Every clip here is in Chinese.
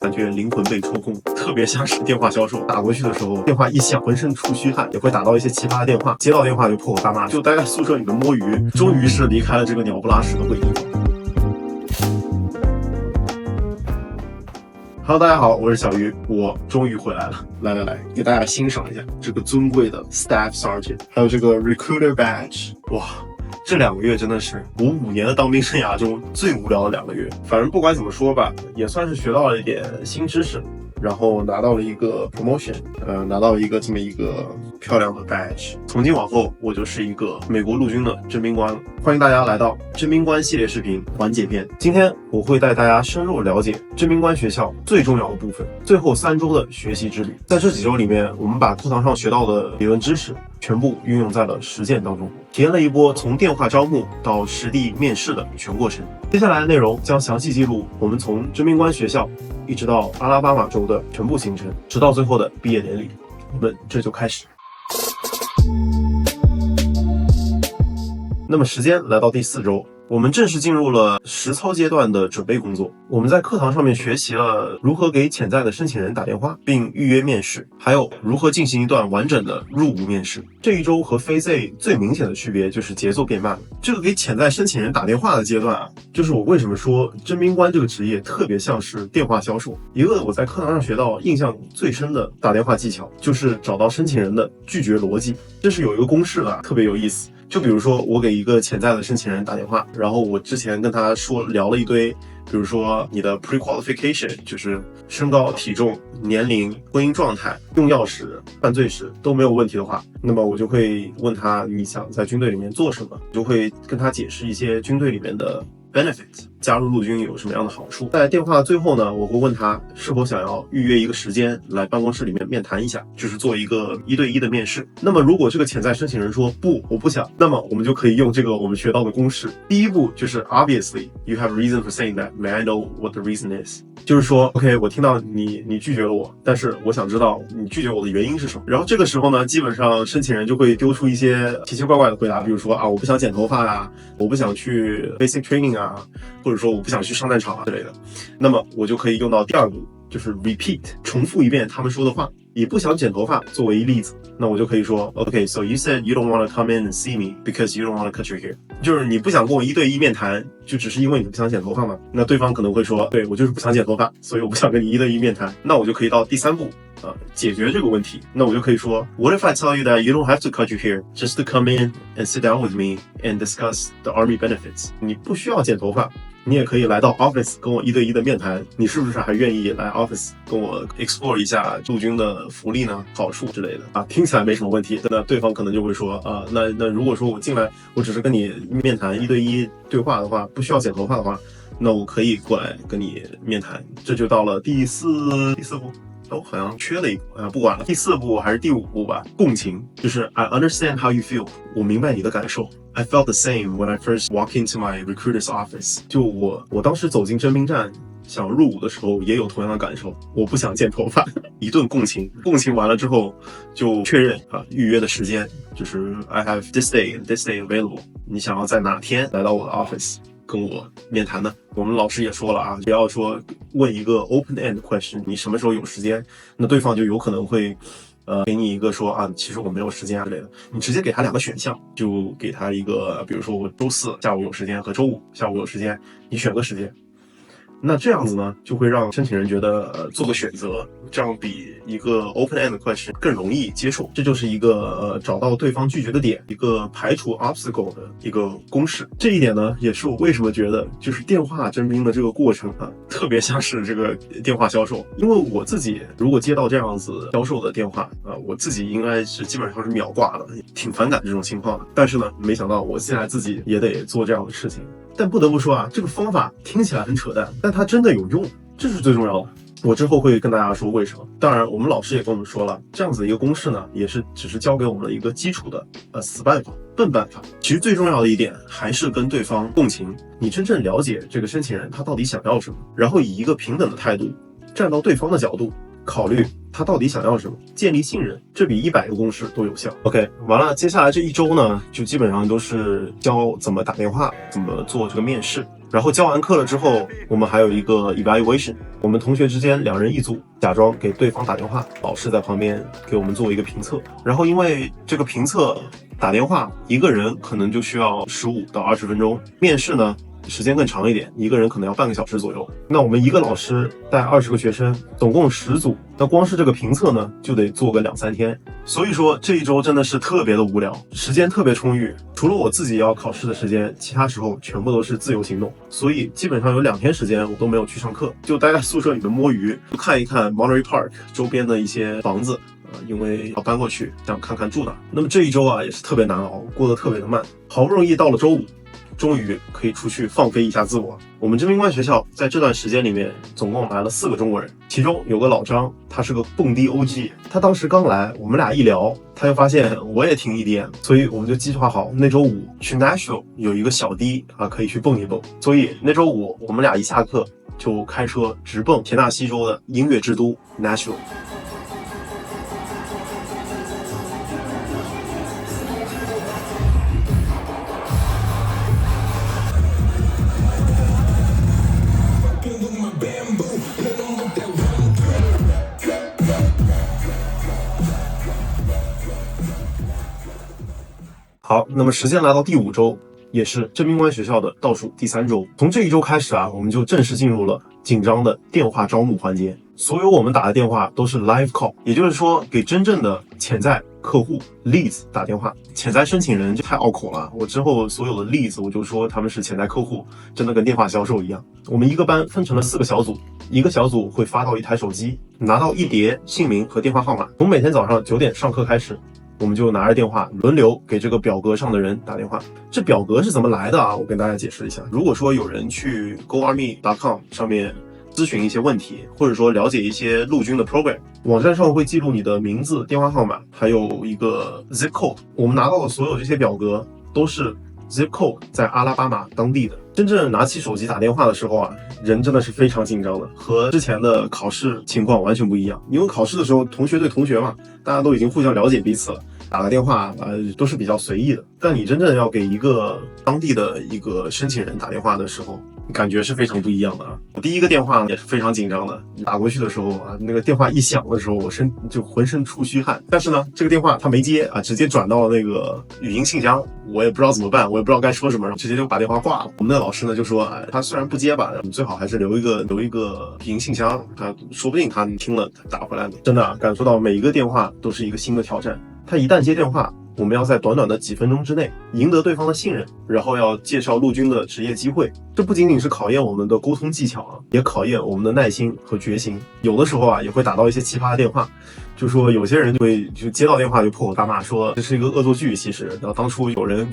感觉灵魂被抽空，特别像是电话销售。打过去的时候，电话一响，浑身出虚汗，也会打到一些奇葩的电话。接到电话就破口大骂，就待在宿舍里面摸鱼。终于是离开了这个鸟不拉屎的会议房。Hello， 大家好，我是小鱼，我终于回来了。来，给大家欣赏一下这个尊贵的 Staff Sergeant， 还有这个 Recruiter Badge。哇，这2个月真的是我5年的当兵生涯中最无聊的2个月。反正不管怎么说吧，也算是学到了一点新知识，然后拿到了一个 promotion， 拿到了一个这么一个漂亮的 badge。从今往后，我就是一个美国陆军的征兵官了。欢迎大家来到征兵官系列视频缓解篇。今天我会带大家深入了解征兵官学校最重要的部分，最后3周的学习之旅。在这几周里面，我们把课堂上学到的理论知识全部运用在了实践当中，体验了一波从电话招募到实地面试的全过程。接下来的内容将详细记录我们从征兵官学校一直到阿拉巴马州的全部行程，直到最后的毕业典礼。我们这就开始。那么时间来到第4周，我们正式进入了实操阶段的准备工作。我们在课堂上面学习了如何给潜在的申请人打电话并预约面试，还有如何进行一段完整的入伍面试。这一周和 Phase A 最明显的区别就是节奏变慢了。这个给潜在申请人打电话的阶段啊，就是我为什么说征兵官这个职业特别像是电话销售。一个我在课堂上学到印象最深的打电话技巧，就是找到申请人的拒绝逻辑。这是有一个公式的，特别有意思。就比如说我给一个潜在的申请人打电话，然后我之前跟他聊了一堆，比如说你的 pre-qualification， 就是身高、体重、年龄、婚姻状态、用药史、犯罪史都没有问题的话，那么我就会问他你想在军队里面做什么，就会跟他解释一些军队里面的 benefits， 加入陆军有什么样的好处。在电话的最后呢，我会问他是否想要预约一个时间来办公室里面面谈一下，就是做一个1对1的面试。那么如果这个潜在申请人说不，我不想，那么我们就可以用这个我们学到的公式。第一步就是 obviously you have reason for saying that. May I know what the reason is？ 就是说 OK， 我听到你拒绝了我，但是我想知道你拒绝我的原因是什么。然后这个时候呢，基本上申请人就会丢出一些奇奇怪怪的回答，比如说我不想剪头发啊，我不想去 basic training 啊，或者说我不想去上战场啊之类的。那么我就可以用到第2步，就是 repeat， 重复一遍他们说的话，以不想剪头发作为例子。那我就可以说 OK, so you said you don't want to come in and see me because you don't want to cut your hair。 就是你不想跟我1对1面谈，就只是因为你不想剪头发吗？那对方可能会说，对，我就是不想剪头发，所以我不想跟你1对1面谈。那我就可以到第3步解决这个问题。那我就可以说 What if I tell you that you don't have to cut your hair, just to come in and sit down with me and discuss the army benefits？ 你不需要剪头发，你也可以来到 office 跟我1对1的面谈，你是不是还愿意来 office 跟我 explore 一下陆军的福利呢、好处之类的啊？听起来没什么问题，那对方可能就会说那如果说我进来我只是跟你面谈1对1对话的话，不需要剪头发的话，那我可以过来跟你面谈。这就到了第四步。好像缺了一步不管了，第4步还是第5步吧。共情，就是 I understand how you feel， 我明白你的感受。I felt the same when I first walked into my recruiter's office。 就我当时走进征兵站想入伍的时候也有同样的感受，我不想剪头发。一顿共情完了之后就确认预约的时间，就是 I have this day and this day available， 你想要在哪天来到我的 office跟我面谈呢？我们老师也说了不要说问一个 open-end question， 你什么时候有时间，那对方就有可能会给你一个说其实我没有时间之类的。你直接给他2个选项，就给他一个，比如说我周4下午有时间和周5下午有时间，你选个时间。那这样子呢，就会让申请人觉得做个选择，这样比一个 open-end question 更容易接受。这就是一个找到对方拒绝的点，一个排除 obstacle 的一个公式。这一点呢，也是我为什么觉得就是电话征兵的这个过程特别像是这个电话销售。因为我自己如果接到这样子销售的电话我自己应该是基本上是秒挂的，挺反感这种情况的。但是呢，没想到我现在自己也得做这样的事情。但不得不说这个方法听起来很扯淡，但它真的有用，这是最重要的。我之后会跟大家说为什么。当然我们老师也跟我们说了，这样子一个公式呢，也是只是教给我们的一个基础的死办法、笨办法。其实最重要的一点还是跟对方共情，你真正了解这个申请人他到底想要什么，然后以一个平等的态度站到对方的角度考虑他到底想要什么，建立信任，这比100个公式都有效。OK， 完了，接下来这1周呢，就基本上都是教怎么打电话，怎么做这个面试。然后教完课了之后，我们还有一个 evaluation， 我们同学之间2人一组，假装给对方打电话，老师在旁边给我们做一个评测。然后因为这个评测打电话一个人可能就需要15到20分钟，面试呢时间更长一点，一个人可能要半个小时左右。那我们一个老师带20个学生，总共10组，那光是这个评测呢就得做个2-3天。所以说这一周真的是特别的无聊，时间特别充裕，除了我自己要考试的时间，其他时候全部都是自由行动。所以基本上有2天时间我都没有去上课，就待在宿舍里面摸鱼，看一看 Monterey Park 周边的一些房子。因为要搬过去，想看看住哪。那么这一周啊也是特别难熬，过得特别的慢。好不容易到了周5，终于可以出去放飞一下自我。我们真命关学校在这段时间里面总共来了4个中国人，其中有个老张，他是个蹦迪 OG， 他当时刚来，我们俩一聊，他就发现我也挺 EDM， 所以我们就计划好那周5去 Nashville 有一个小迪可以去蹦一蹦。所以那周5我们俩一下课就开车直奔田纳西州的音乐之都 Nashville。好，那么时间来到第5周，也是真命关学校的倒数第3周。从这一周开始我们就正式进入了紧张的电话招募环节。所有我们打的电话都是 live call， 也就是说给真正的潜在客户 leads 打电话。潜在申请人就太拗口了，我之后所有的 leads 我就说他们是潜在客户，真的跟电话销售一样。我们一个班分成了4个小组，一个小组会发到1台手机，拿到1叠姓名和电话号码。从每天早上9点上课开始，我们就拿着电话轮流给这个表格上的人打电话。这表格是怎么来的我跟大家解释一下。如果说有人去 goarmy.com 上面咨询一些问题，或者说了解一些陆军的 program， 网站上会记录你的名字、电话号码，还有一个 zip code。我们拿到的所有这些表格都是 zip code 在阿拉巴马当地的。真正拿起手机打电话的时候人真的是非常紧张的，和之前的考试情况完全不一样。因为考试的时候同学对同学嘛，大家都已经互相了解彼此了，打个电话都是比较随意的。但你真正要给一个当地的一个申请人打电话的时候，感觉是非常不一样的我第一个电话也是非常紧张的，打过去的时候那个电话一响的时候，我就浑身出虚汗。但是呢，这个电话他没接直接转到了那个语音信箱，我也不知道怎么办，我也不知道该说什么，直接就把电话挂了。我们的老师呢就说他虽然不接吧，你最好还是留一个语音信箱，他说不定他听了打回来的。真的感受到每一个电话都是一个新的挑战。他一旦接电话，我们要在短短的几分钟之内赢得对方的信任，然后要介绍陆军的职业机会。这不仅仅是考验我们的沟通技巧也考验我们的耐心和决心。有的时候也会打到一些奇葩的电话，就说有些人就接到电话就破口大骂，说这是一个恶作剧。其实然后当初有人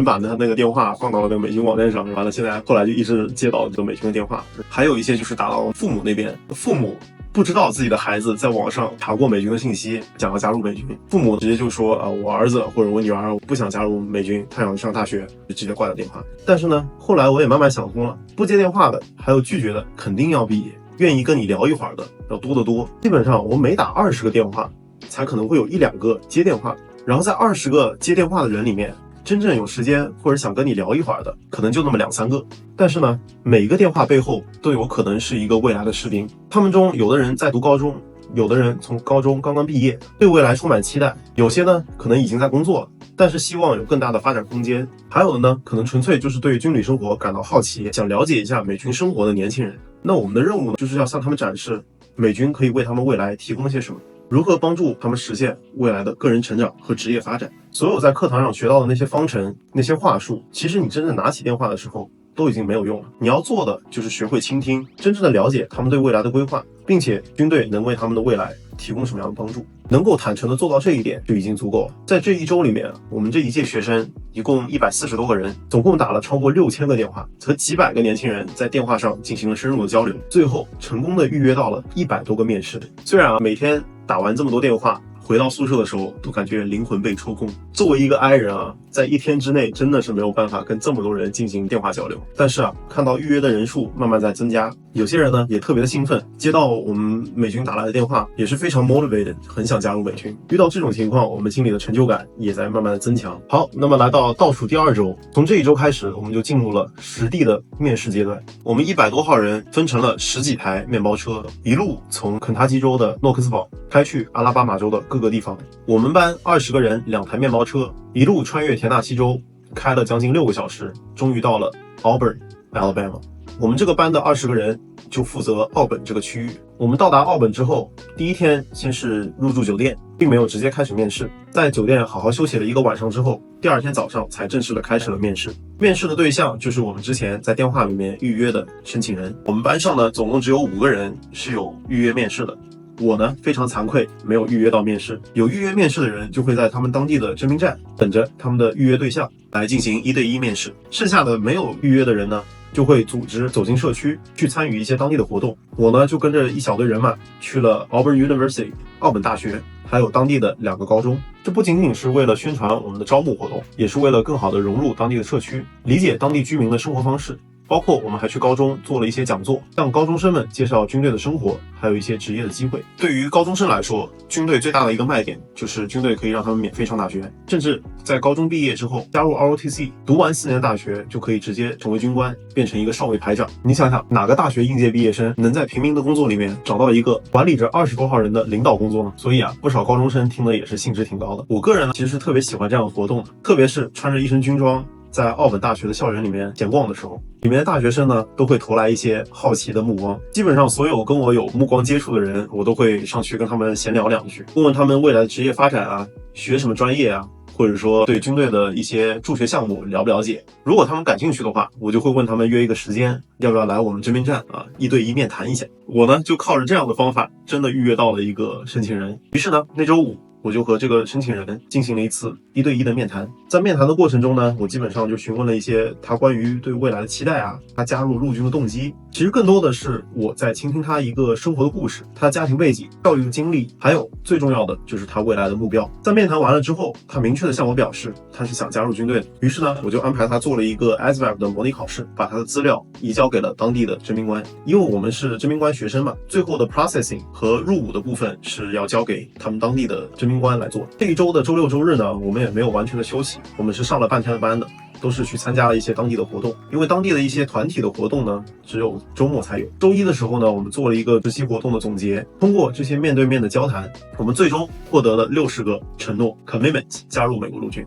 把他那个电话放到了那个美军网站上，完了后来就一直接到这个美军的电话。还有一些就是打到父母那边，父母不知道自己的孩子在网上查过美军的信息，想要加入美军，父母直接就说我儿子或者我女儿不想加入美军，他想上大学，就直接挂掉电话。但是呢，后来我也慢慢想通了，不接电话的还有拒绝的，肯定要比愿意跟你聊一会儿的要多得多。基本上我每打20个电话，才可能会有1-2个接电话，然后在20个接电话的人里面，真正有时间或者想跟你聊一会儿的，可能就那么2-3个。但是呢，每一个电话背后都有可能是一个未来的士兵。他们中有的人在读高中，有的人从高中刚刚毕业，对未来充满期待；有些呢，可能已经在工作了，但是希望有更大的发展空间；还有的呢，可能纯粹就是对军旅生活感到好奇，想了解一下美军生活的年轻人。那我们的任务呢，就是要向他们展示美军可以为他们未来提供些什么，如何帮助他们实现未来的个人成长和职业发展。所有在课堂上学到的那些方程、那些话术，其实你真正拿起电话的时候都已经没有用了。你要做的就是学会倾听，真正的了解他们对未来的规划，并且军队能为他们的未来提供什么样的帮助。能够坦诚的做到这一点就已经足够了。在这一周里面，我们这一届学生一共140多个人，总共打了超过6000个电话，和几百个年轻人在电话上进行了深入的交流，最后成功的预约到了100多个面试。虽然每天打完这么多电话，回到宿舍的时候都感觉灵魂被抽空。作为一个 I 人在一天之内真的是没有办法跟这么多人进行电话交流。但是啊，看到预约的人数慢慢在增加，有些人呢也特别的兴奋，接到我们美军打来的电话也是非常 motivated， 很想加入美军。遇到这种情况，我们心里的成就感也在慢慢的增强。好，那么来到倒数第2周，从这一周开始，我们就进入了实地的面试阶段。我们100多号人分成了10几台面包车，一路从肯塔基州的诺克斯堡开去阿拉巴马州的各个地方。我们班20个人2台面包车，一路穿越田纳西州，开了将近6个小时，终于到了 Auburn Alabama。我们这个班的20个人就负责奥本这个区域。我们到达奥本之后，第一天先是入住酒店，并没有直接开始面试，在酒店好好休息了1个晚上之后，第2天早上才正式的开始了面试。面试的对象就是我们之前在电话里面预约的申请人。我们班上呢，总共只有5个人是有预约面试的。我呢非常惭愧，没有预约到面试。有预约面试的人就会在他们当地的征兵站等着他们的预约对象来进行1对1面试。剩下的没有预约的人呢，就会组织走进社区去参与一些当地的活动。我呢就跟着一小队人马去了 Auburn University 奥本大学，还有当地的2个高中。这不仅仅是为了宣传我们的招募活动，也是为了更好的融入当地的社区，理解当地居民的生活方式。包括我们还去高中做了一些讲座，向高中生们介绍军队的生活，还有一些职业的机会。对于高中生来说，军队最大的一个卖点就是军队可以让他们免费上大学，甚至在高中毕业之后加入 ROTC， 读完4年大学就可以直接成为军官，变成一个少尉排长。你想想，哪个大学应届毕业生能在平民的工作里面找到一个管理着20多号人的领导工作呢？所以啊，不少高中生听了也是兴致挺高的。我个人呢，其实是特别喜欢这样的活动的，特别是穿着一身军装在奥本大学的校园里面闲逛的时候，里面的大学生呢都会投来一些好奇的目光。基本上所有跟我有目光接触的人，我都会上去跟他们闲聊2句，问问他们未来的职业发展啊，学什么专业啊，或者说对军队的一些助学项目了不了解。如果他们感兴趣的话，我就会问他们约一个时间，要不要来我们征兵站啊，1对1面谈一下。我呢就靠着这样的方法，真的预约到了一个申请人。于是呢，那周5我就和这个申请人进行了一次1对1的面谈。在面谈的过程中呢，我基本上就询问了一些他关于对未来的期待啊，他加入陆军的动机。其实更多的是我在倾听他一个生活的故事，他的家庭背景、教育的经历，还有最重要的就是他未来的目标。在面谈完了之后，他明确的向我表示他是想加入军队的。于是呢，我就安排他做了一个 ASVAB 的模拟考试，把他的资料移交给了当地的征兵官。因为我们是征兵官学生嘛，最后的 processing 和入伍的部分是要交给他们当地的征兵官来做。这一周的周6周日呢，我们也没有完全的休息，我们是上了半天的班的，都是去参加了一些当地的活动。因为当地的一些团体的活动呢，只有周末才有。周一的时候呢，我们做了一个实习活动的总结，通过这些面对面的交谈，我们最终获得了60个承诺 commitment 加入美国陆军。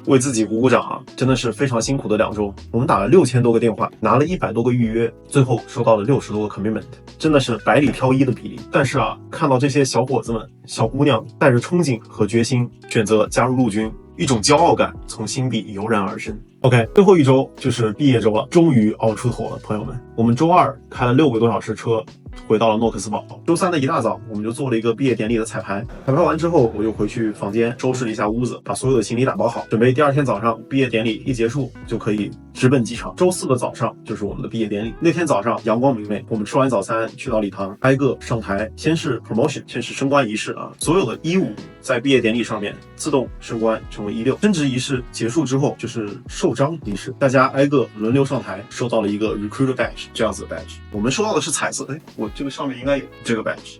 为自己鼓鼓掌啊！真的是非常辛苦的2周，我们打了6000多个电话，拿了100多个预约，最后收到了60多个 commitment， 真的是百里挑一的比例。但是啊，看到这些小伙子们、小姑娘带着憧憬和决心选择加入陆军，一种骄傲感从心底油然而生。OK， 最后一周就是毕业周了，终于熬出头了，朋友们。我们周2开了6个多小时车，回到了诺克斯堡。周3的一大早，我们就做了一个毕业典礼的彩排。彩排完之后，我又回去房间收拾了一下屋子，把所有的行李打包好，准备第2天早上毕业典礼一结束就可以直奔机场。周4的早上就是我们的毕业典礼。那天早上阳光明媚，我们吃完早餐去到礼堂，挨个上台，先是 promotion， 先是升官仪式啊，所有的15在毕业典礼上面自动升官成为16。升职仪式结束之后就是授章仪式，大家挨个轮流上台，收到了一个 recruiter badge 这样子的 badge。我们收到的是彩色，我这个上面应该有这个 badge。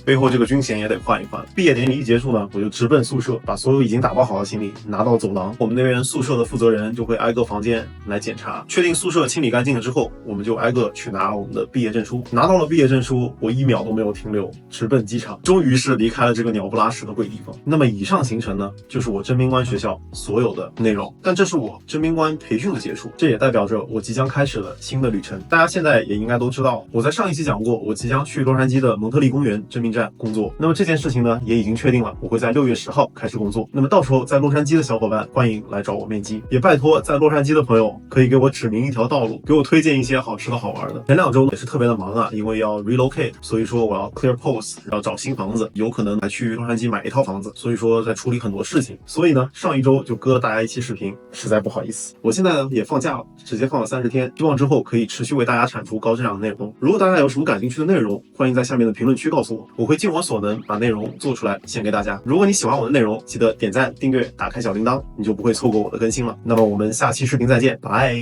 背后这个军衔也得换一换。毕业典礼一结束呢，我就直奔宿舍，把所有已经打包好的行李拿到走廊。我们那边宿舍的负责人就会挨个房间来检查，确定宿舍清理干净了之后，我们就挨个去拿我们的毕业证书。拿到了毕业证书，我1秒都没有停留，直奔机场，终于是离开了这个鸟不拉屎的鬼地方。那么以上行程呢，就是我征兵官学校所有的内容，但这是我征兵官培训的结束，这也代表着我即将开始了新的旅程。大家现在也应该都知道，我在上一期讲过，我即将去洛杉矶的蒙特利公园征兵站工作。那么这件事情呢，也已经确定了，我会在6月10号开始工作。那么到时候在洛杉矶的小伙伴，欢迎来找我面基，也拜托在洛杉矶的朋友可以给我指明一条道路，给我推荐一些好吃的好玩的。前2周也是特别的忙啊，因为要 relocate， 所以说我要 clear post， 要找新房子，有可能还去洛杉矶买一套房子，所以说在处理很多事情。所以呢，上一周就割了大家一期视频，实在不好意思。我现在呢也放假了，直接放了30天，希望之后可以持续为大家产出高质量的内容。如果大家有什么感兴趣的内容，欢迎在下面的评论区告诉我。我会尽我所能把内容做出来献给大家。如果你喜欢我的内容，记得点赞、订阅、打开小铃铛，你就不会错过我的更新了。那么我们下期视频再见，拜。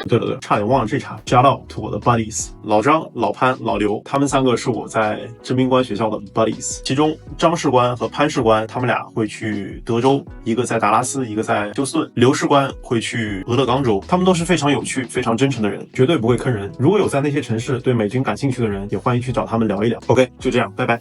对了，差点忘了这茬 ，shout out to 我的 buddies， 老张、老潘、老刘，他们3个是我在征兵官学校的 buddies， 其中张士官和潘士官他们俩会去德州，一个在达拉斯，一个在休斯顿，刘士官会去俄勒冈州，他们都是非常有趣、非常真诚的人，绝对不会坑人。如果有在那些城市对美军感兴趣的人，也欢迎去找他们聊一聊。OK， 就这样，拜拜。